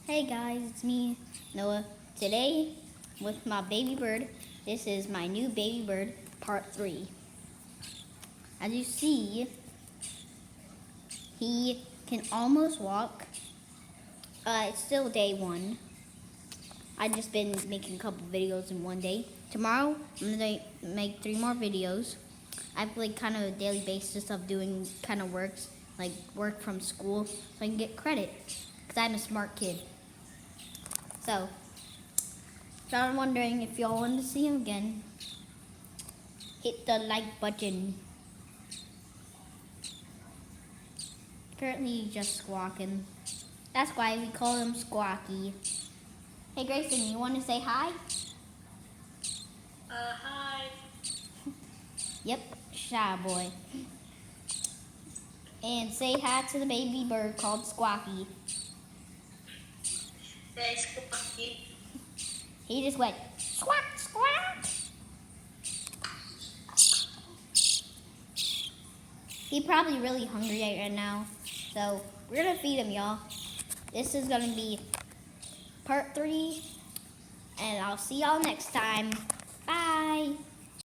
Hey guys, it's me, Noah. Today, with my baby bird, this is my new baby bird, part 3. As you see, he can almost walk. It's still day 1. I've just been making a couple videos in one day. Tomorrow, I'm going to make 3 more videos. I have like kind of a daily basis of doing kind of works, like work from school, so I can get credit, because I'm a smart kid. So I'm wondering if y'all want to see him again. Hit the like button. Currently he's just squawking. That's why we call him Squawky. Hey Grayson, you want to say hi? Hi. Yep, shy boy. And say hi to the baby bird called Squawky. Say Squawky. He just went squawk, squawk. He's probably really hungry right now. So we're gonna feed him, y'all. This is gonna be part 3. And I'll see y'all next time. Bye.